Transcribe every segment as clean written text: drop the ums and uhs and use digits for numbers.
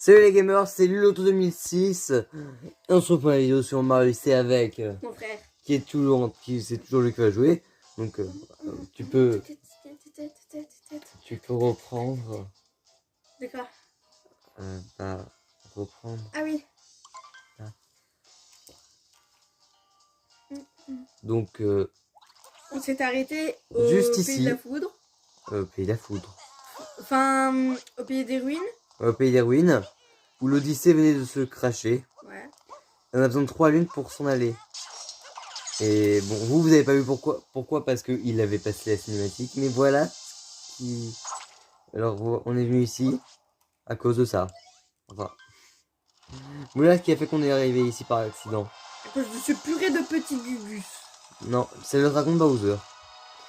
Salut les gamers, c'est Luloto 2006. On se retrouve pour la vidéo sur Mario Odyssey avec mon frère c'est toujours lui qui va jouer. Donc tu peux reprendre. De quoi? Reprendre. Ah oui. Ah. Donc On s'est arrêté au juste pays ici. de la foudre. Pays de la foudre. Enfin, au pays des ruines. Au pays des ruines, où l'Odyssée venait de se cracher. Ouais. On a besoin de 3 lunes pour s'en aller. Et bon, vous avez pas vu pourquoi parce qu'il avait passé la cinématique. Mais voilà. Alors, on est venu ici à cause de ça. Enfin, voilà ce qui a fait qu'on est arrivé ici par accident. À cause de ce purée de petits gugus. Non, c'est le dragon de Bowser.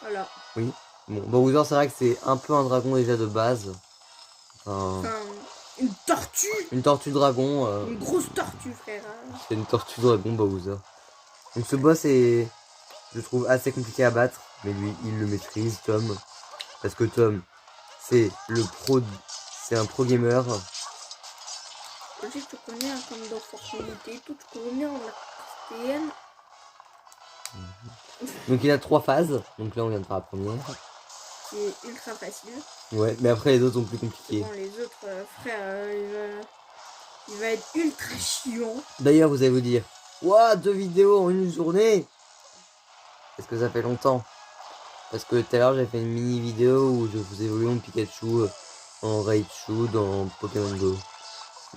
Voilà. Oui. Bon, Bowser, c'est vrai que c'est un peu un dragon déjà de base. Enfin, une tortue. Une tortue dragon. Une grosse tortue, frère. C'est une tortue dragon Bowser. Donc ce boss est, je trouve, assez compliqué à battre. Mais lui, il le maîtrise, Tom. Parce que Tom, c'est un pro gamer. Je te connais hein, comme d'opportunité, tout tu connais en la Donc il a 3 phases. Donc là, on vient de faire la première. qui est ultra facile. Ouais, mais après les autres sont plus compliqués. Bon, les autres, frère, il va être ultra chiant. D'ailleurs, vous allez vous dire, ouah, 2 vidéos en une journée. Est-ce que ça fait longtemps? Parce que tout à l'heure, j'ai fait une mini vidéo où je faisais évoluer mon Pikachu en Raichu dans Pokémon Go.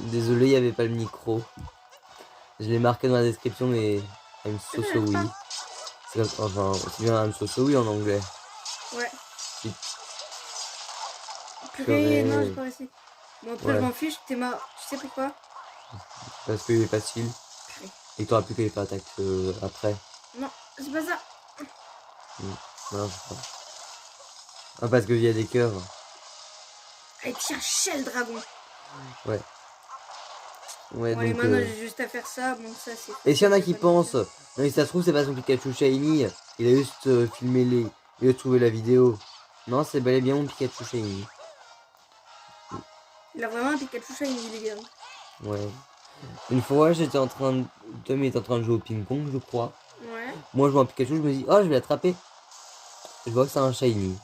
Désolé, il n'y avait pas le micro. Je l'ai marqué dans la description, mais I'm so sorry. Enfin, c'est bien I'm so sorry en anglais. Ouais. Si. Purée, non, j'ai pas réussi. Bon, après, Ouais. je m'en fiche, t'es marre. Tu sais pourquoi? Parce qu'il est facile. Purée. Et que t'auras plus qu'à les faire attaque après. Non, c'est pas ça. Non, c'est pas. Ah, parce qu'il y a des cœurs. Allez, chercher le dragon. Ouais. Ouais, Bon, allez, donc. maintenant, j'ai juste à faire ça. Bon, ça, c'est. Et s'il y en a qui pensent, non mais ça se trouve c'est pas son Pikachu Shiny, il a juste filmé il a trouvé la vidéo. Non, c'est bel et bien mon Pikachu Shiny. Il a vraiment un Pikachu shiny, les gars. Ouais. Une fois j'étais en train de... Tom était en train de jouer au ping-pong je crois. Ouais. Moi je vois un Pikachu, je me dis oh je vais l'attraper. Je vois que c'est un Shiny.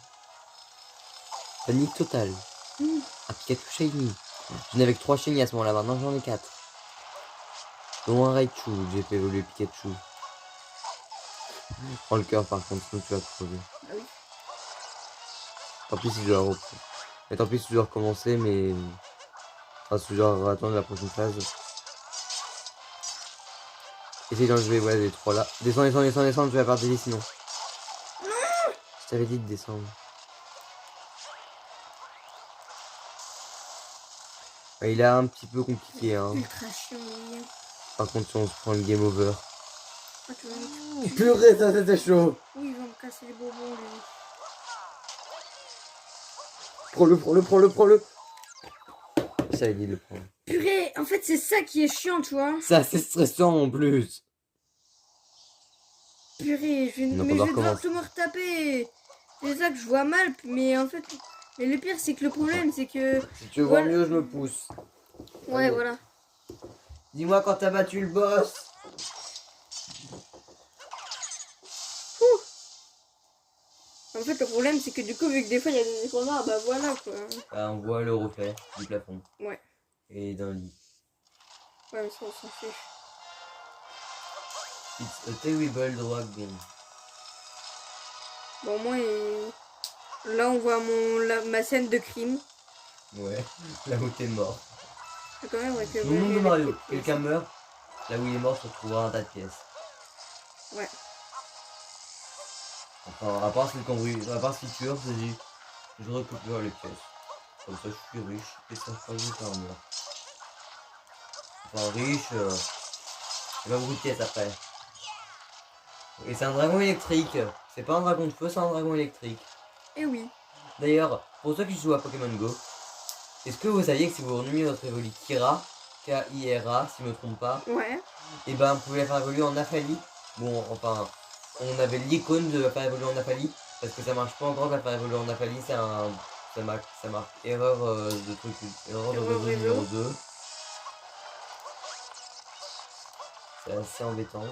Panique totale. Un Pikachu Shiny. J'en avais que 3 Shiny à ce moment-là, maintenant j'en ai 4. Dont un Raichu, j'ai fait évoluer Pikachu. Prends le cœur par contre, sinon tu vas crever. Ah oui. Tant pis si je dois reprendre. Mais tant pis si je dois recommencer, mais... Enfin, si je dois attendre la prochaine phase. Essaye d'enlever, ouais, les 3 là. Descends, descends, descends, descends, tu vas perdre des vies sinon. Je t'avais dit de descendre. Ouais, il est un petit peu compliqué, hein. Ultra chiant, les gars. Par contre, si on se prend le game over. Ah, tu vas me... Purée, ça c'était chaud. Oui, il va me casser les bonbons, lui. Prends-le, prends-le, prends-le, prends-le. Je t'avais dit de le prendre. Purée, en fait, c'est ça qui est chiant, tu vois. C'est assez stressant en plus. Purée, mais je vais devoir tout me retaper. C'est ça que je vois mal, mais en fait... Mais le pire, c'est que le problème, c'est que... Si tu veux voir mieux, je me pousse. Ouais, allez. voilà. Dis-moi quand t'as battu le boss. En fait, le problème, c'est que du coup, vu que des fois, il y a des écrans noirs, bah voilà, quoi. Bah, on voit le reflet du plafond. Ouais. Et d'un lit. Ouais, mais ça, on s'en fiche. It's a terrible dragon. Bon, moi, là, on voit ma scène de crime. Ouais, là où t'es mort. Quand même, ouais, Dans le monde de Mario, quelqu'un meurt, là où il est mort se retrouvera un tas de pièces. Ouais. Enfin, à part si le cambouis, à part si tu heures, c'est dit, je récupère les pièces. Comme ça, je suis riche et ça fera juste un meurt. Enfin, riche, il va beaucoup de pièces après. Et c'est un dragon électrique. C'est pas un dragon de feu, c'est un dragon électrique. Et oui. D'ailleurs, pour ceux qui jouent à Pokémon Go, est-ce que vous saviez que si vous renommiez votre Evoli Kira, K-I-R-A, si je me trompe pas, Ouais. et ben vous pouvez la faire évoluer en Aphali. Bon, enfin, on avait l'icône de la faire évoluer en Aphali, parce que ça marche pas encore de la faire évoluer en Aphali, c'est un... ça marque erreur de truc, erreur de réseau numéro 2. c'est assez embêtant.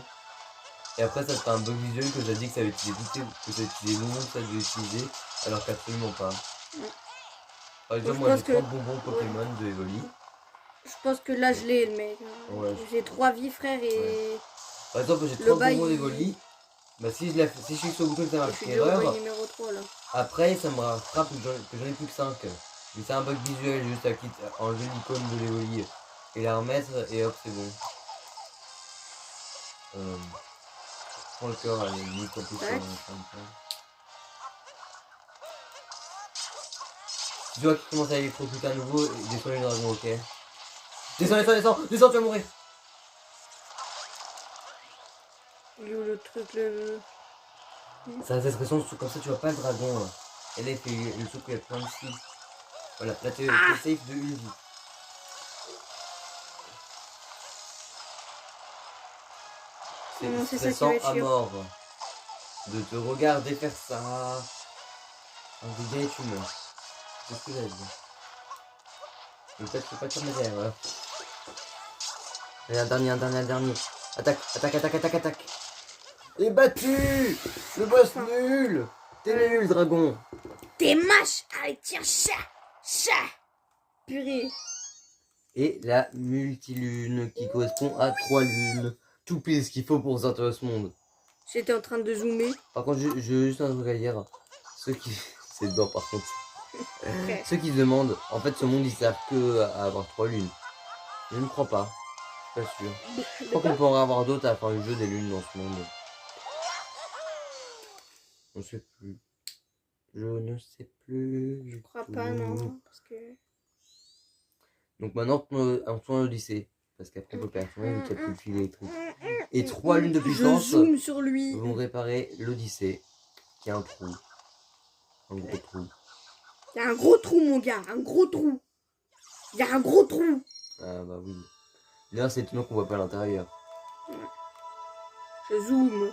Et après ça te fait un bug visuel que j'ai dit que ça avait utilisé que ça utilisé le nom que ça devait utiliser, alors qu'absolument pas. Par exemple, moi j'ai 30 bonbons Pokémon de Evoli. Je pense que là je l'ai le mec. Ouais. J'ai 3 vies frère et... Ouais. Par exemple j'ai 30 bonbons d'Evoli. Bah si je clique sur le bouton que ça marque erreur, numéro 3, là. après ça me rattrape que j'en ai plus que 5. Mais c'est un bug visuel, juste à enlever l'icône de l'Evoli et la remettre et hop c'est bon. Prends le cœur à la limite en plus sur tu vois qu'il commence à électrocuter à nouveau, descends les dragons, ok. Descends, tu vas mourir. Le truc, le... Ça a cette expression, comme ça tu vois pas le dragon. Et là il fait le truc où il y a plein de skills. Voilà, là t'es safe de une vie. C'est stressant à mort de te regarder faire ça. Un dégât et tu meurs. C'est ce que j'ai dit. Peut-être que pas comme des erreurs. Et un dernier. Attaque. Et battu. Le boss nul. T'es nul, dragon. T'es moche. Allez, tiens, chat. Purée. Et la multilune qui correspond à 3 lunes. Tout pile ce qu'il faut pour sortir ce monde. J'étais en train de zoomer. Par contre, j'ai juste un truc à dire. Ceux qui... C'est dedans par contre. Ceux qui se demandent, en fait ce monde il sert que à avoir 3 lunes. Je ne crois pas. Je suis pas sûr. Je crois qu'on peut en avoir d'autres à faire le jeu des lunes dans ce monde. On sait plus. Je ne sais plus. Je crois pas, non. Parce que... Donc maintenant on tourne au lycée. Parce qu'après on peut performer vu qu'il n'y a plus le fil électrique. Et 3 lunes de puissance zoome sur lui. vont réparer l'Odyssée. Qui a un trou. Un gros trou. Il y a un gros trou mon gars. Un gros trou. Il y a un gros trou. Ah bah oui. D'ailleurs c'est étonnant qu'on voit pas l'intérieur. Je zoome.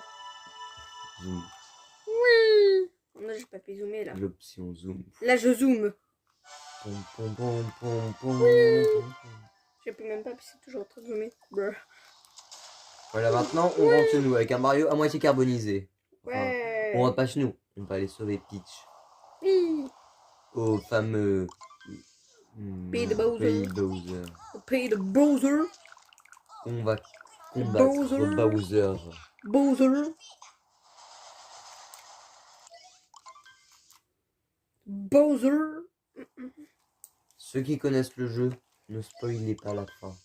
Zoom. Oui. Non, j'ai pas pu zoomer là. L'option zoom. Là je zoome. Je peux même pas, puis c'est toujours en train de zoomer. Brr. Voilà, maintenant on rentre chez nous avec un Mario à moitié carbonisé. Enfin, Ouais. on rentre pas chez nous, on va aller sauver Peach. Oui. Au fameux Pays de Bowser. Bowser. Pays de Bowser. On va combattre Bowser. Bowser. Ceux qui connaissent le jeu, ne spoilez pas la fin.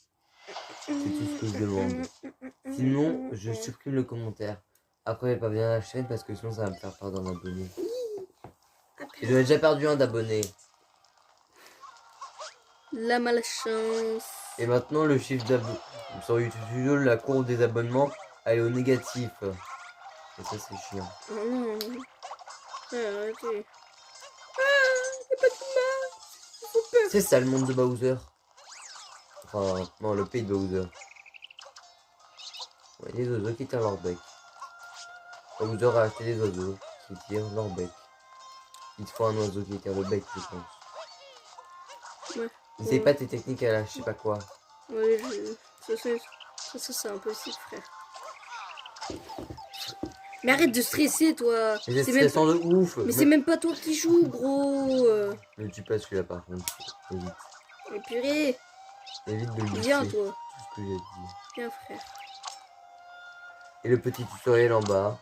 C'est tout ce que je demande. Sinon, je supprime le commentaire. Après, pas bien la chaîne parce que sinon ça va me faire perdre un abonné. Et j'en ai déjà perdu un d'abonnés. La malchance. Et maintenant, le chiffre d'abonnés sur YouTube Studio, la courbe des abonnements, elle est au négatif. Et ça, c'est chiant. Oh non. Arrêtez. Y'a pas de mal. C'est ça le monde de Bowser. Enfin, non, le pays de Bowser. Ouais, les oiseaux qui tirent leur bec. Bowser a acheté des oiseaux qui tirent leur bec. Il te faut un oiseau qui tire le bec, je pense. Ouais. N'essaye pas tes techniques à la je sais pas quoi. Ouais, ça c'est impossible, frère. Mais arrête de stresser, toi. C'est stressant de ouf. Mais c'est même pas toi qui joues, gros. Ne tue pas celui-là, par contre. Évite. Mais purée. Évite de le Viens, laisser. toi. Tout ce que j'ai dit. Viens, frère. Et le petit tutoriel en bas.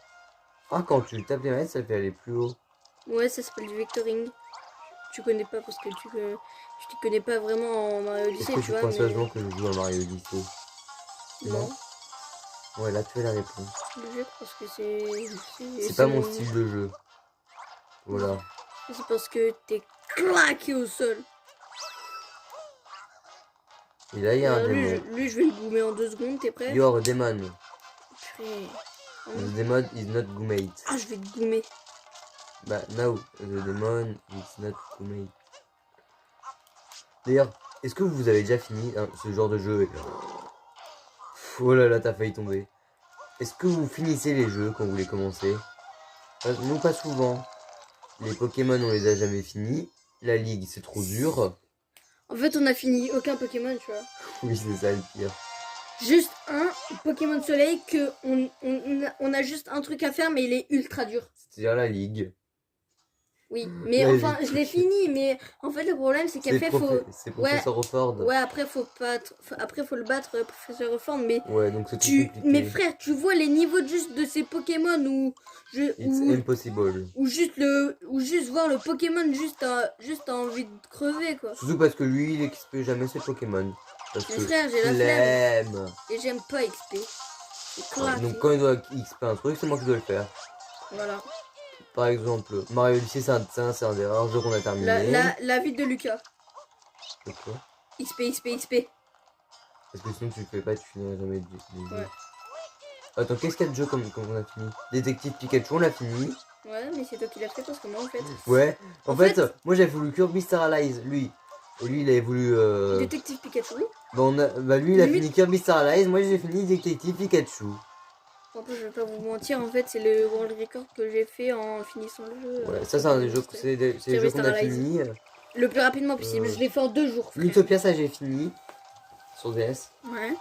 Ah, quand tu tapes les manettes, ça fait aller plus haut. Ouais, ça s'appelle du vectoring. Tu connais pas parce que tu te connais pas vraiment en Mario Odyssey, tu vois. Est-ce que tu crois sérieusement que je joue à Mario Odyssey? Non. Ouais, là tu as la réponse. Je pense que c'est... C'est pas mon style de jeu. Voilà. C'est parce que t'es claqué au sol. Et là il y a un démon. Lui, je vais le goumer en 2 secondes, t'es prêt? Your demon. Purée. The demon is not gourmet. Ah, je vais te goumer. Bah, now, the demon is not gourmet. D'ailleurs, est-ce que vous avez déjà fini ce genre de jeu? Oh là là, t'as failli tomber. Est-ce que vous finissez les jeux quand vous les commencez? Nous, pas souvent. Les Pokémon, on les a jamais finis. La Ligue, c'est trop dur. En fait, on a fini aucun Pokémon, tu vois. Oui, c'est ça le pire. juste un Pokémon Soleil que on a juste un truc à faire, mais il est ultra dur. C'est-à-dire la ligue. Oui, mais La enfin, ligue. je l'ai fini, mais en fait, le problème, c'est qu'après, C'est Ouais, professeur Offord. ouais, après, après, faut le battre, professeur Reform, mais... Ouais, donc c'est tout Mais compliqué. frère, tu vois les niveaux juste de ces Pokémon It's impossible. ou juste voir le Pokémon juste a envie de crever, quoi. Surtout parce que lui, il XP jamais ses Pokémon. Parce Mais que frère, j'ai la flemme flemme. et j'aime pas XP. C'est Ouais, claqué. donc quand il doit XP un truc, c'est moi qui dois le faire. Voilà. Par exemple, Mario Odyssey, c'est un des rares jeux qu'on a terminé. La vie de Lucas. C'est quoi? XP. Parce que sinon tu le fais pas, tu finiras jamais les jeux. Ouais. Attends, qu'est-ce qu'il y a de jeu comme on a fini? Détective Pikachu, on l'a fini. Ouais, mais c'est toi qui l'as fait parce que moi, en fait... Ouais. En fait, fait, moi j'avais voulu Kirby Star Allies, lui. Et lui, il avait voulu... Détective Pikachu. Bah lui, il a Limite- fini Kirby Star Allies, moi j'ai fini Détective Pikachu. En plus, je vais pas vous mentir, en fait, c'est le world record que j'ai fait en finissant le jeu. Ouais, ça c'est un des jeux, c'est des Kirby jeux qu'on Star a Allies. fini. Le plus rapidement possible. Je l'ai fait en 2 jours, frère. Utopia, ça j'ai fini. Sur DS. Ouais.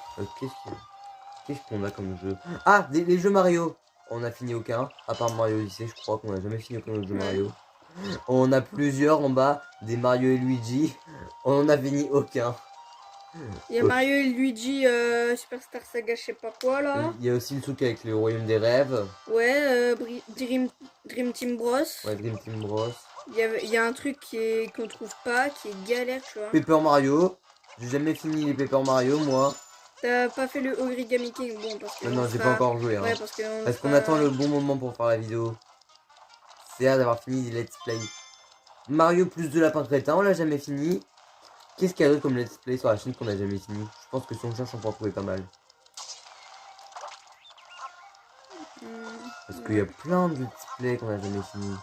Qu'est-ce qu'on a comme jeu? Ah, les jeux Mario. On a fini aucun, à part Mario Odyssey, je crois qu'on a jamais fini aucun autre jeu Mario. On a plusieurs en bas, des Mario et Luigi. On en a fini aucun. Il y a Mario et Luigi Superstar Saga, je sais pas quoi là. Il y a aussi le truc avec le Royaume des Rêves. Ouais, Dream Team Bros. Ouais, Dream Team Bros. Il y a un truc qu'on trouve pas, qui est galère, tu vois. Paper Mario. J'ai jamais fini les Paper Mario, moi. T'as pas fait le Origami King, bon, parce que. Non, j'ai pas encore joué. Hein. Ouais, parce qu'on attend le bon moment pour faire la vidéo. C'est hâte d'avoir fini les let's play. Mario plus de lapin crétin, on l'a jamais fini. Qu'est-ce qu'il y a d'autre comme let's play sur la chaîne qu'on a jamais fini? Je pense que si on cherche, on peut en trouver pas mal. Parce qu'il y a plein de let's play qu'on a jamais fini.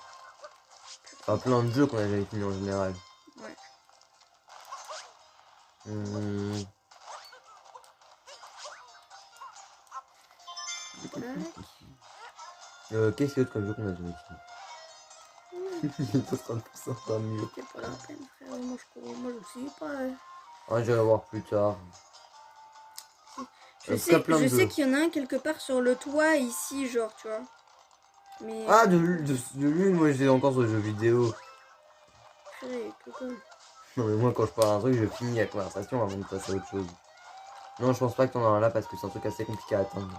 Enfin, plein de jeux qu'on a jamais fini en général. Ouais. Qu'est-ce qu'il y a d'autre comme jeu qu'on a jamais fini? Il est en train de s'entendre mieux. C'est pas la peine, frère. Moi, je sais pas. Ah, je vais voir plus tard. Je sais qu'il y en a un quelque part sur le toit ici, genre, tu vois. Mais... Ah, de lui, moi j'étais encore sur le jeu vidéo. Non, mais moi quand je parle d'un truc, je finis la conversation avant de passer à autre chose. Non, je pense pas que t'en as un là parce que c'est un truc assez compliqué à atteindre.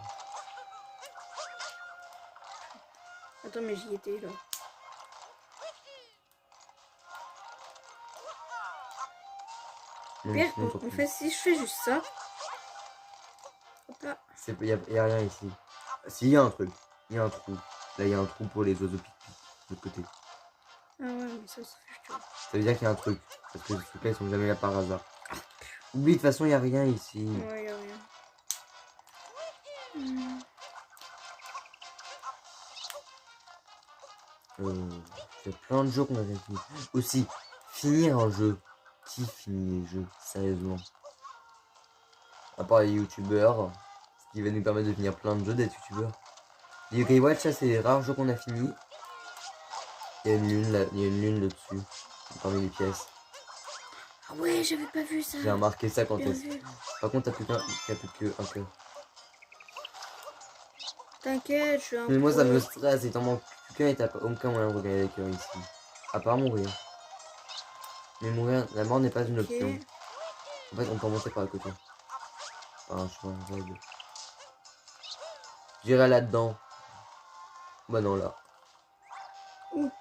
Attends, mais j'y étais là. Pire, en fait, si je fais juste ça. Il y a rien ici. Si, il y a un truc. Il y a un trou. Là, il y a un trou pour les oiseaux pic-pic de l'autre côté. Ah ouais, mais ça fait tu vois. Ça veut dire qu'il y a un truc. Parce que ces trucs-là, ils sont jamais là par hasard. Oublie, de toute façon, il n'y a rien ici. Ouais, il y a rien. Il y a plein de jeux qu'on a déjà fini. Aussi, finir un jeu. Qui finit les jeux, sérieusement? À part les youtubeurs, ce qui va nous permettre de finir plein de jeux d'être youtubeurs. Les UK Watch, ça c'est les rares jeux qu'on a fini. Il y a une lune là, il y a une lune là-dessus, parmi les pièces. Ah ouais, j'avais pas vu ça. J'ai remarqué ça quand t'es. Par contre, t'as plus qu'un cœur. T'inquiète, je suis un Mais moi pro. ça me stresse, il t'en manque plus qu'un et t'as aucun moyen de regagner les cœurs ici. À part mourir. Mais mourir, la mort n'est pas une option. En fait, on peut monter par le côté. Par un chemin raide. J'irai là-dedans. Bah non, là. Où?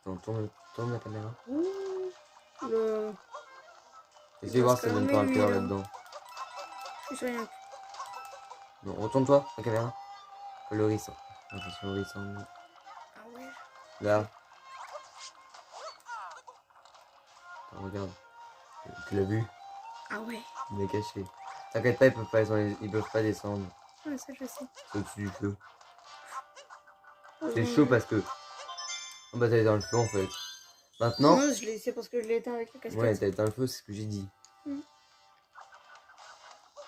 Non, tourne la caméra. Le... Essayez de voir si ça donne pas un cœur là-dedans. Je sais rien. Non, retourne-toi, la caméra. Le risson. Attention, le risson. Ah ouais. Là. Attends, regarde. Tu l'as vu? Ah ouais. Il est caché. T'inquiète pas, ils peuvent pas descendre. Ouais, ça je sais. C'est au-dessus du feu. C'est chaud parce que... Oh bah t'as éteint le feu en fait. Maintenant... Non, c'est parce que je l'ai éteint avec la casquette. Ouais, t'as éteint le feu, c'est ce que j'ai dit.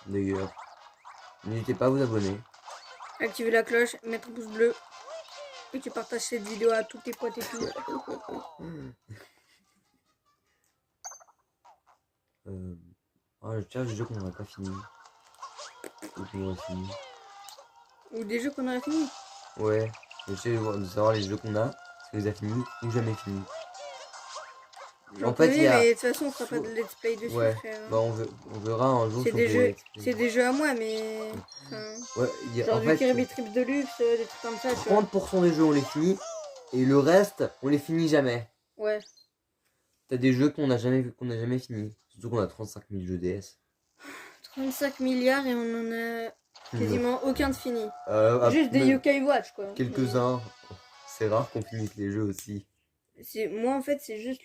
D'ailleurs, n'hésitez pas à vous abonner. Activer la cloche, mettre un pouce bleu. Et tu partages cette vidéo à tous tes potes et tout. Ah, je cherche des jeux qu'on n'aurait pas fini. ou qu'on aurait fini. Ou des jeux qu'on aurait fini. Ouais, j'essaie de savoir les jeux qu'on a, si on les a finis ou jamais finis. En fait, mais de toute façon, on fera pas de let's play dessus, ouais. frère. Bah, on verra un jour. C'est des jeux à moi, mais. Ouais, genre du Kirby Trip Deluxe, des trucs comme ça. 30% des jeux, on les finit. Et le reste, on les finit jamais. Ouais. T'as des jeux qu'on n'a jamais fini. Surtout qu'on a 35 000 jeux DS. 35 milliards et on en a quasiment aucun de fini. Juste des Yokai Watch, quoi. Quelques-uns. C'est rare qu'on finisse les jeux aussi. Moi, en fait, c'est juste...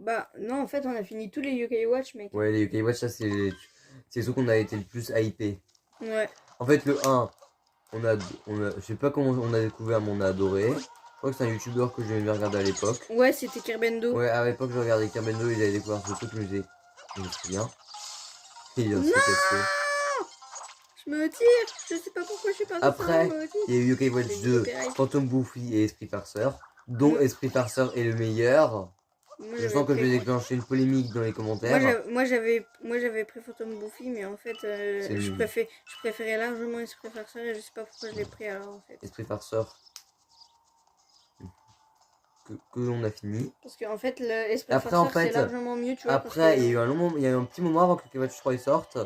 Bah, non, en fait, on a fini tous les Yokai Watch, mec. Ouais, les Yokai Watch, ça, c'est ceux qu'on a été le plus hypé. Ouais. En fait, le 1, je sais pas comment on a découvert, mais on a adoré. Je crois que c'est un youtubeur que j'aimais bien regarder à l'époque. Ouais, c'était Kerbendo. Ouais, à l'époque, je regardais Kerbendo, il avait découvert ce truc, je me souviens. Et il non, je me tire. Je sais pas pourquoi je suis partie. Après, il y a eu Yokai Watch 2, Phantom Buffy et Esprit Farceur, dont Esprit Farceur est le meilleur. Je sens que je vais déclencher une polémique dans les commentaires. Moi j'avais pris Phantom Buffy, mais en fait je préférais largement Esprit Farceur et je sais pas pourquoi je l'ai pris alors en fait. Esprit Farceur que on a fini. Parce qu'en fait l'Esprit Farceur c'est largement mieux, tu vois. Après il y a eu un petit moment avant que Yokai Watch 3 sorte,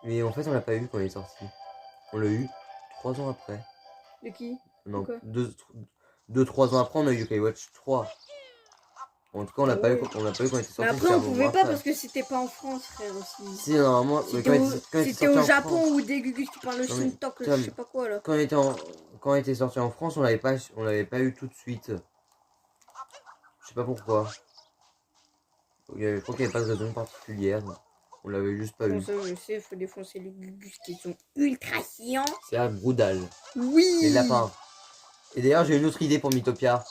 mais en fait on l'a pas eu quand il est sorti. On l'a eu 3 ans après. De qui? Non, 2-3 ans après on a eu Yokai Watch 3. En tout cas, on l'a pas eu quand il était sorti. Mais après, on pouvait pas parce que c'était pas en France, frère, aussi. Si, normalement, c'était au Japon ou des Gugus qui parlent Shintok, je sais pas quoi, là. Quand il était sorti en France, on l'avait pas eu tout de suite. Je sais pas pourquoi. Je crois qu'il n'y avait pas de raison particulière. On l'avait juste pas eu. Ça, je sais, il faut défoncer les Gugus qui sont ultra chiants. C'est un Broudal. Oui. Les lapins. Et d'ailleurs, j'ai une autre idée pour Mythopia.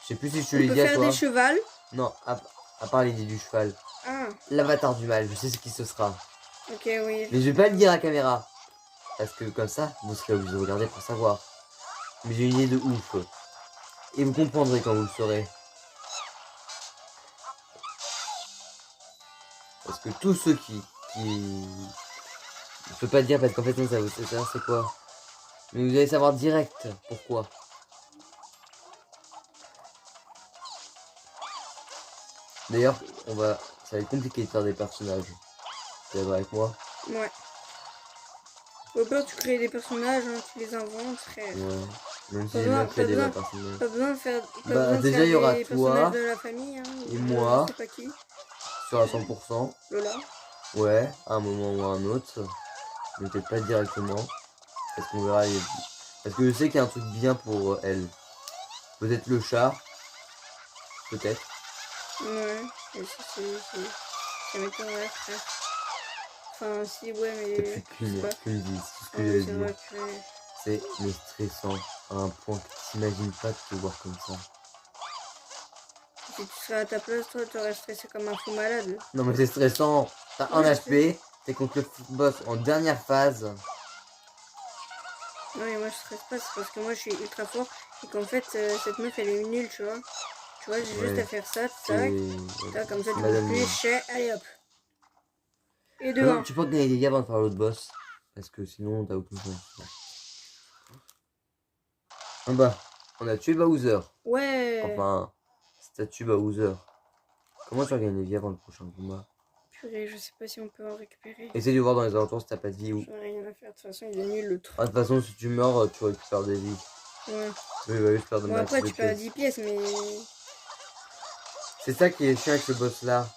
Je sais plus si je te l'ai dit à toi. On peut faire des chevals. Non, à part l'idée du cheval. Ah. L'avatar du mal, je sais ce qui ce sera. Ok, oui. Mais je vais pas le dire à la caméra. Parce que comme ça, vous serez obligé de regarder pour savoir. Mais j'ai une idée de ouf. Et vous comprendrez quand vous le saurez. Parce que tous ceux qui... Je peux pas le dire parce qu'en fait, non, ça vous savoir c'est quoi. Mais vous allez savoir direct pourquoi. D'ailleurs, ça va être compliqué de faire des personnages. Tu es d'accord avec moi? Ouais. Au pire, tu crées des personnages, hein, tu les inventes, frère. Ouais. Même si j'ai bien créé des personnages. Pas besoin de faire. Déjà, il y aura toi. De la famille, hein, et moi. Je sais pas qui. Sur à 100%. Lola. Ouais, à un moment ou à un autre. Mais peut-être pas directement. Parce qu'on verra les... Parce que je sais qu'il y a un truc bien pour elle. Peut-être le chat. Peut-être. Ouais, ça m'étonnerait, frère. Enfin, si, ouais, mais. Tu me dis, c'est ce que j'allais dire. C'est mais stressant à un point que tu t'imagines pas de te voir comme ça. Si tu serais à ta place, toi, tu aurais stressé comme un fou malade. Non, mais c'est stressant. T'as un HP, t'es contre le boss en dernière phase. Non, mais moi, je stresse pas, c'est parce que moi, je suis ultra fort et qu'en fait, cette meuf, elle est nulle, tu vois. Tu vois, j'ai juste à faire ça, tac, tac, comme ça, tu peux plus, chez, allez hop. Et dehors. Tu peux gagner des gars avant de faire l'autre boss. Parce que sinon, t'as aucune chance. Ah bah, on a tué Bowser. Ouais. Enfin, statue Bowser. Comment tu vas gagner des vies avant le prochain combat? Purée, je sais pas si on peut en récupérer. Essaye de voir dans les alentours si t'as pas de vie ou. J'en ai rien à faire, de toute façon, il est nul le truc. Ah, de toute façon, si tu meurs, tu récupères des vies. Ouais. Oui, il va juste faire de bon, après, tu perds 10 pièces, mais. C'est ça qui est chiant avec ce boss là.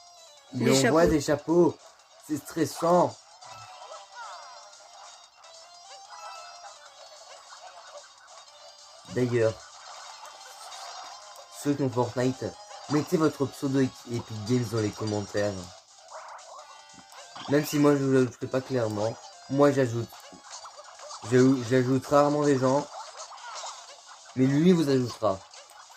Il envoie des chapeaux. C'est stressant. D'ailleurs, ceux qui ont Fortnite, mettez votre pseudo Epic Games dans les commentaires. Même si moi je ne l'ajouterai pas clairement, moi j'ajoute. J'ajoute rarement des gens, mais lui vous ajoutera.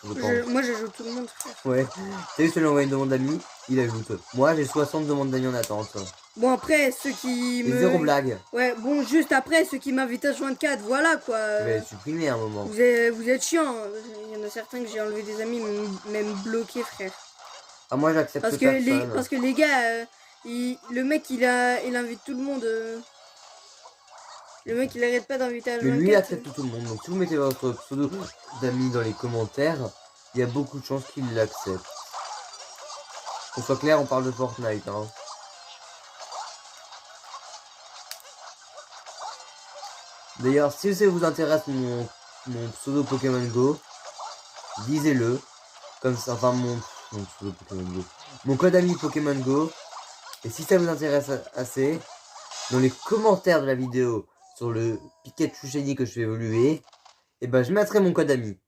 Moi j'ajoute tout le monde, frère. Ouais, tu sais, je lui envoie une demande d'amis, il ajoute. Moi j'ai 60 demandes d'amis en attente. Bon, après, ceux qui me... Zéro blague. Ouais, bon, juste après, ceux qui m'invitent à joindre 4, voilà quoi. Tu vas supprimer à un moment. Vous êtes chiant. Il y en a certains que j'ai enlevé des amis, même bloqués, frère. Ah, moi j'accepte personne. Parce que les gars, le mec il invite tout le monde. Le mec, il arrête pas d'inviter à Mais lui, il accepte tout le monde. Donc, si vous mettez votre pseudo d'amis dans les commentaires, il y a beaucoup de chances qu'il l'accepte. Qu'on soit clair, on parle de Fortnite. Hein. D'ailleurs, si ça vous intéresse mon pseudo Pokémon Go, disez-le. Comme ça, enfin mon pseudo Pokémon Go. Mon code ami Pokémon Go. Et si ça vous intéresse assez, dans les commentaires de la vidéo sur le Pikachu Shiny que je fais évoluer, et ben je mettrai mon code ami.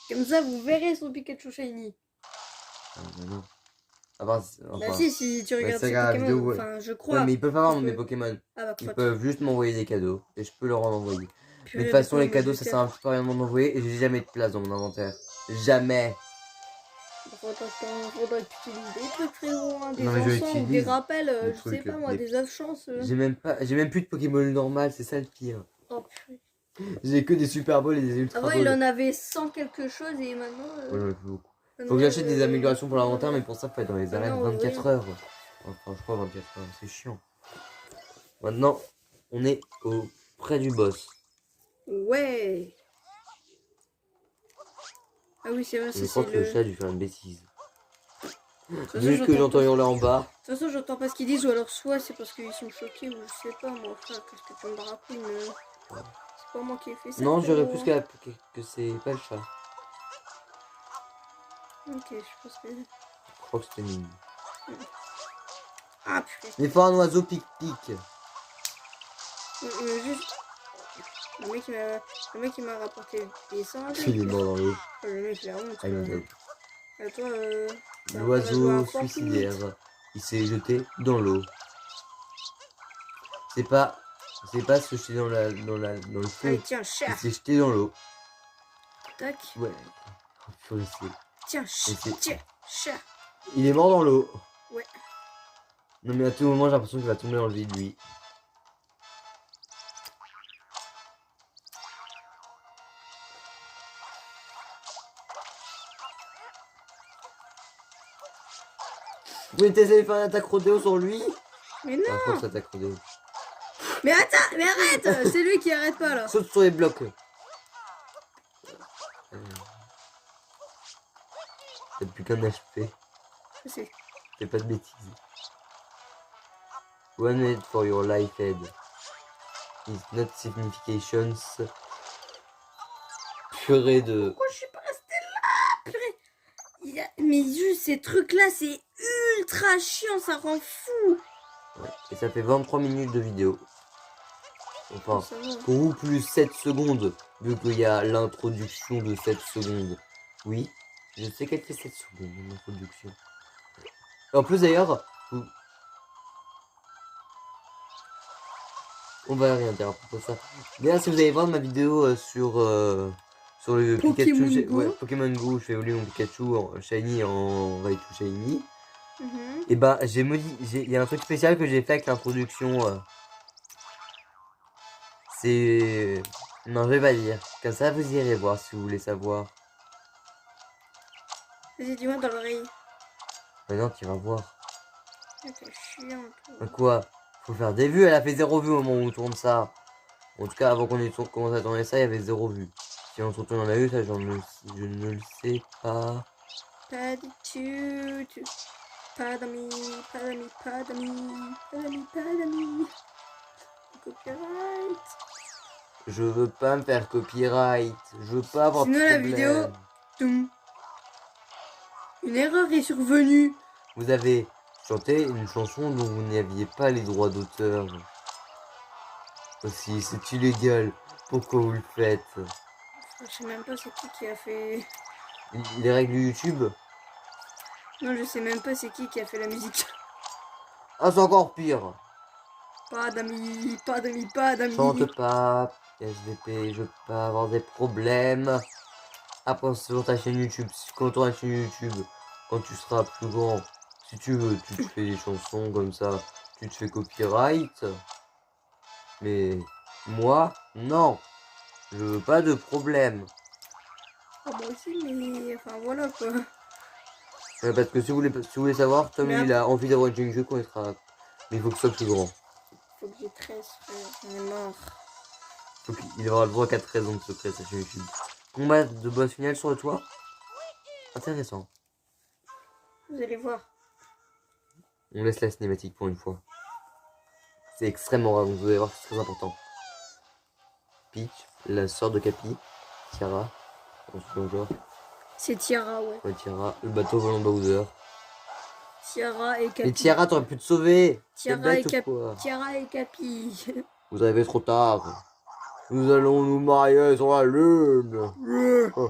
Comme ça, vous verrez son Pikachu Shiny. Non. Bah si tu regardes ses Pokémon, vidéo, enfin je crois. Ouais, mais ils peuvent avoir mes Pokémon. Ils peuvent juste m'envoyer des cadeaux et je peux leur en envoyer. Mais de toute façon, les cadeaux, ça sert un petit peu à rien de m'en envoyer et j'ai jamais de place dans mon inventaire. Jamais. Faudrait que tu utilises des trucs, frérot, hein, des encens, des rappels, je sais pas moi, des œufs chance. J'ai même plus de Pokémon normal, c'est ça le pire. Oh purée. J'ai que des Super Balls et des Ultra Balls. Avant, il en avait 100 quelque chose et maintenant. Ouais, plus beaucoup. Faut que j'achète des améliorations pour l'inventaire, mais pour ça, faut être dans les arènes 24 heures. Enfin, je crois 24 heures, c'est chiant. Maintenant, on est près du boss. Ouais. Ah oui, c'est vrai, je crois que le chat a dû faire une bêtise. Vu façon, que j'entends là en bas. De toute façon, j'entends pas ce qu'ils disent, ou alors soit c'est parce qu'ils sont choqués, ou je sais pas, moi, frère, qu'est-ce que tu me racontes, mais c'est pas moi qui ai fait ça. Non, j'aurais plus que c'est pas le chat. Ok, je pense que. Je crois que c'était mignon. Ah putain. Mais faut un oiseau pic-pic. Juste. Le mec il m'a rapporté des 100. Il est mort dans l'eau. Le mec il a honte. Ah, toi, l'oiseau suicidaire. Il s'est jeté dans l'eau. C'est pas se jeter dans le feu. Allez, tiens, chat. Il s'est jeté dans l'eau. Tac. Ouais. Tiens, chat. Il est mort dans l'eau. Ouais. Non mais à tout moment j'ai l'impression qu'il va tomber dans le vide lui. Vous essayez de faire une attaque rodéo sur lui? Mais non. Ah, je crois que c'est attaque rodéo. Mais attends, mais arrête. C'est lui qui arrête pas là. Saute sur les blocs. T'as plus qu'un HP. Je sais. Fais pas de bêtises. One minute for your life aid. Is not significations. Purée de... Pourquoi je suis pas resté là? Purée. Mais juste ces trucs là, c'est ultra chiant, ça rend fou. Ouais. Et ça fait 23 minutes de vidéo. Enfin, pour vous plus 7 secondes, vu qu'il y a l'introduction de 7 secondes. Oui, je sais qu'elle fait 7 secondes, l'introduction. En plus d'ailleurs, on va rien dire à propos de ça. D'ailleurs, si vous allez voir ma vidéo sur le Pikachu, Pokémon Go, je fais évoluer mon Pikachu en Shiny en Raichu Shiny. Et bah, il y a un truc spécial que j'ai fait avec l'introduction. C'est... Non, je vais pas dire. Comme ça, vous irez voir si vous voulez savoir. Vas-y, dis-moi dans l'oreille. Maintenant, tu vas voir. C'est chiant. Quoi? Faut faire des vues. Elle a fait 0 vues au moment où on tourne ça. En tout cas, avant qu'on ait commencé à tourner ça, il y avait 0 vues. Si on se retourne dans la vue, ça, je ne le sais pas. Pas du tout. Pas d'amis. Copyright. Je veux pas me faire copyright. Je veux pas avoir de problème. La vidéo. Toum. Une erreur est survenue. Vous avez chanté une chanson dont vous n'aviez pas les droits d'auteur. Aussi, c'est illégal. Pourquoi vous le faites? Je sais même pas c'est qui a fait... Les règles de YouTube? Non, je sais même pas c'est qui a fait la musique. Ah, c'est encore pire. Pas d'amis. Chante pas, SVP, je veux pas avoir des problèmes. Après, sur ta chaîne YouTube, quand tu auras une chaîne YouTube, quand tu seras plus grand, si tu veux, tu te fais des chansons comme ça, tu te fais copyright. Mais moi, non. Je veux pas de problème. Ah, moi aussi, mais enfin voilà quoi. Ouais, parce que si vous voulez savoir, Tom il a envie d'avoir une chaîne YouTube quand il sera. Mais il faut que ce soit plus grand. faut que j'ai 13, frère. On est mort. Il aura le droit à 4 raisons de secret, ça sur YouTube. Combat de boss final sur le toit. Intéressant. Vous allez voir. On laisse la cinématique pour une fois. C'est extrêmement rare, donc vous allez voir que c'est très important. Peach, la sœur de Capi. Tiara. C'est Tiara, ouais. Ouais, Tiara. Le bateau volant de Bowser. Tiara et Capi. Et Tiara, t'aurais pu te sauver. Tiara et Capi. Vous arrivez trop tard. Nous allons nous marier sur la lune.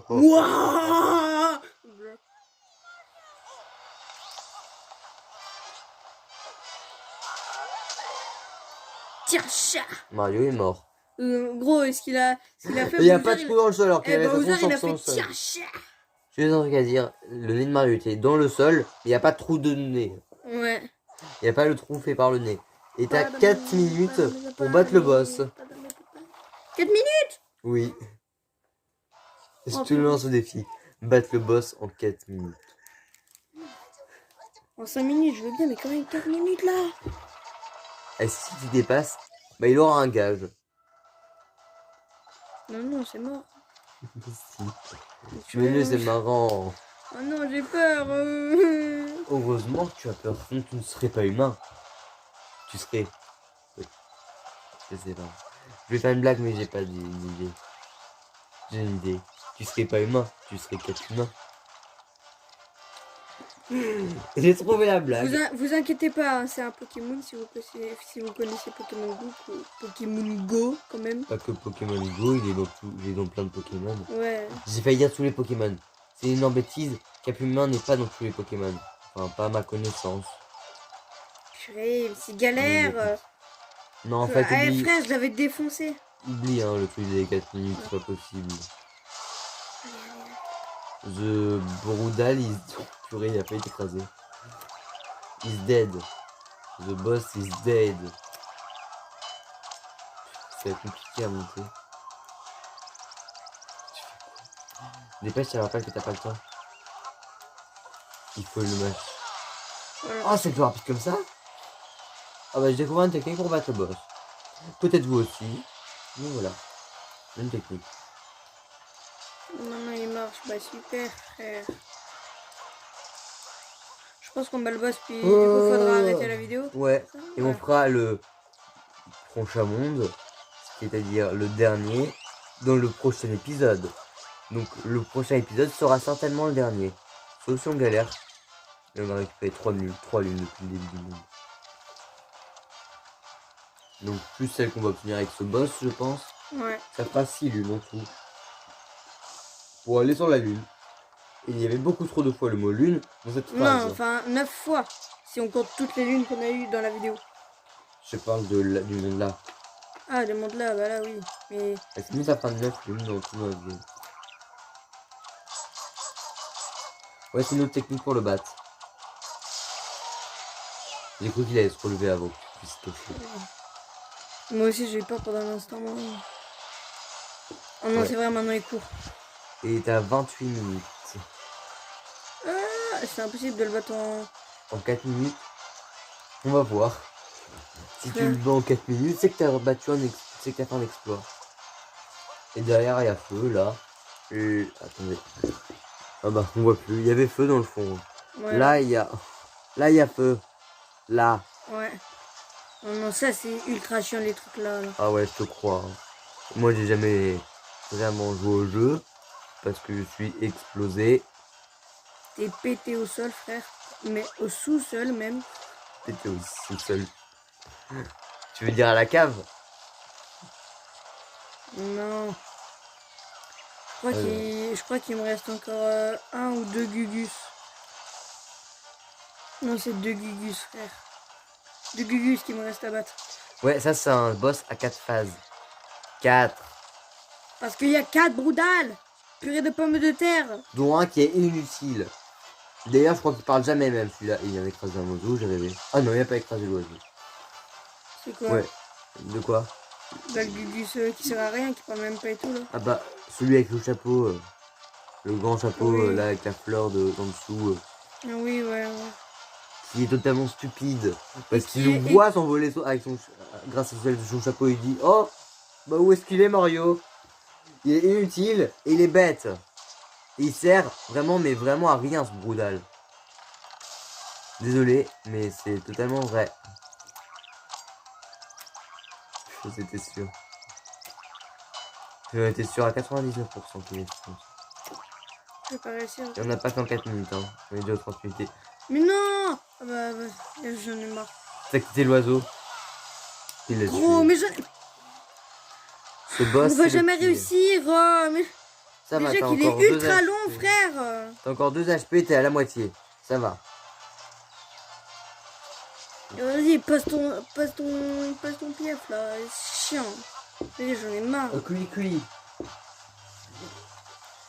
Mouah. Tiens, chat. Mario est mort. Gros, est-ce qu'il a fait... Il n'y a pas de trou dans le sol alors qu'il avait Bowser, il a fait fait son sol. tiens, chat. J'ai un truc à dire. Le nez de Mario était dans le sol. Il n'y a pas de trou de nez. Ouais. Il n'y a pas le trou fait par le nez. Et t'as 4 minutes pour battre le boss. 4 minutes? Oui. Je te lance au défi. Battre le boss en 4 minutes. En 5 minutes, je veux bien, mais quand même 4 minutes là. Et si tu dépasses, bah il aura un gage. Non, c'est mort. Si. Mais c'est marrant. Oh non, j'ai peur. Heureusement que tu as peur, sinon tu ne serais pas humain. Tu serais... Oui. Je sais pas. Je vais faire une blague, mais j'ai pas d'idée. J'ai une idée. Tu serais pas humain, tu serais qu'être humain. J'ai trouvé la blague. Vous inquiétez pas, hein, c'est un Pokémon si vous connaissez Pokémon Go quand même. Pas que Pokémon Go, il est dans plein de Pokémon. Ouais. J'ai failli dire tous les Pokémon. C'est une bêtise. Cap humain n'est pas dans tous les Pokémon. Enfin, pas à ma connaissance. Purée, c'est galère. Non, en fait, oublie, frère, je l'avais défoncé. oublie hein, le truc des 4 minutes, c'est pas possible. The Broodal is... Purée, il a pas été écrasé. Is dead. The boss is dead. C'est compliqué à monter. Dépêche, ça rappelle que t'as pas le temps. Il faut le match. Voilà. Oh, c'est plus rapide comme ça? Ah bah, j'ai découvert une technique pour battre le boss. Peut-être vous aussi. Mais voilà. Une technique. Non, il marche. Bah, super, frère. Je pense qu'on bat le boss, puis du coup, faudra arrêter la vidéo. Ouais. Et on fera le prochain monde, c'est-à-dire le dernier, dans le prochain épisode. Donc, le prochain épisode sera certainement le dernier. Sauf si on galère. Et on a récupéré 3 lunes depuis le début du monde. Donc, plus celle qu'on va obtenir avec ce boss, je pense. Ouais. Ça fera 6 lunes en tout. Pour aller sur la lune. Et il y avait beaucoup trop de fois le mot lune dans cette phrase. Non, enfin 9 fois. Si on compte toutes les lunes qu'on a eues dans la vidéo. Je parle du monde là. Ah, le monde là, bah là oui. Mais... Est-ce que ça fera 9 lunes dans tout notre vie? Ouais, c'est une autre technique pour le battre. J'ai cru qu'il allait se relever avant que tu puisses cacher. Moi aussi j'ai eu peur pendant l'instant. Oh non, ouais. C'est vrai, maintenant il court. Et t'as 28 minutes. Ah, c'est impossible de le battre en 4 minutes. On va voir. Si tu le bats en 4 minutes, c'est que t'as battu c'est que t'as fait un exploit. Et derrière il y a feu là. Et attendez. Ah bah on voit plus. Il y avait feu dans le fond. Ouais. Là il y a feu. Là. Ouais. Oh non, ça c'est ultra chiant les trucs là. Ah ouais, je te crois. Moi j'ai jamais vraiment joué au jeu. Parce que je suis explosé. T'es pété au sol, frère. Mais au sous-sol même. Pété au sous-sol. Tu veux dire à la cave? Non. Je crois qu'il me reste encore 1 ou 2 Gugus. Non, c'est 2 Gugus, frère. 2 Gugus qui me reste à battre. Ouais, ça c'est un boss à 4 phases. 4. Parce qu'il y a 4 Broodal. Purée de pommes de terre. Dont un qui est inutile. D'ailleurs, je crois qu'il parle jamais même celui-là. Il a écrasé un oiseau, j'ai rêvé. Ah non, il a pas écrasé l'oiseau. C'est quoi? Ouais. De quoi? Bah, le Gugus qui sert à rien, qui parle même pas et tout là. Ah bah, celui avec le chapeau. Le grand chapeau Oui. là avec la fleur en dessous. Ah oui, ouais. qui est totalement stupide. Parce qu'il nous voit s'envoler avec grâce à son chapeau, il dit oh, bah où est-ce qu'il est Mario? Il est inutile et il est bête. Et il sert vraiment, mais vraiment à rien ce Broodal. Désolé, mais c'est totalement vrai. J'étais sûr. J'étais sûr à 99% qu'il est sûr. Je vais pas réussir. Et on n'a pas qu'en 4 minutes, hein. On est déjà aux 30 minutes. Mais non! Ah bah, j'en ai marre. T'as quitté l'oiseau. Il l'a Gros, tué. mais je... Ce boss, on va jamais réussir. Mais... Ça va, déjà qu'il est ultra long, frère. T'as encore 2 HP, t'es à la moitié. Ça va. Vas-y, passe ton pief là. C'est chiant. Vas-y, j'en ai marre. Cuit.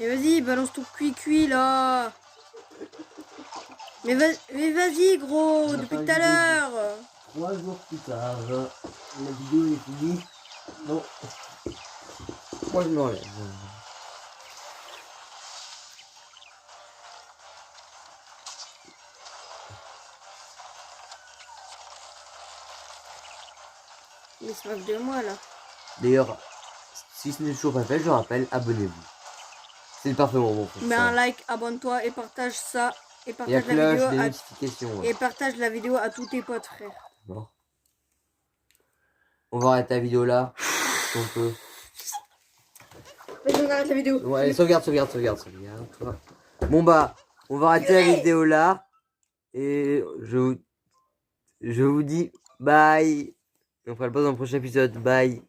Et vas-y, balance ton cuit là. Mais vas-y, gros, depuis tout à l'heure. 3 jours plus tard, la vidéo est finie. Non. Moi je m'enlève. Il se moque de moi là. D'ailleurs, si ce n'est toujours pas fait, je rappelle, abonnez-vous. C'est le parfait moment pour mets ça. un like, abonne-toi et partage ça. Et partage la la vidéo des notifications. Et partage la vidéo à tous tes potes, frère. Bon. On va arrêter la vidéo là. Si on peut. Vas-y, on arrête la vidéo. Ouais, allez, sauvegarde. Bon bah, on va arrêter la vidéo là. Et je vous dis bye. Et on fera le pause dans le prochain épisode. Bye.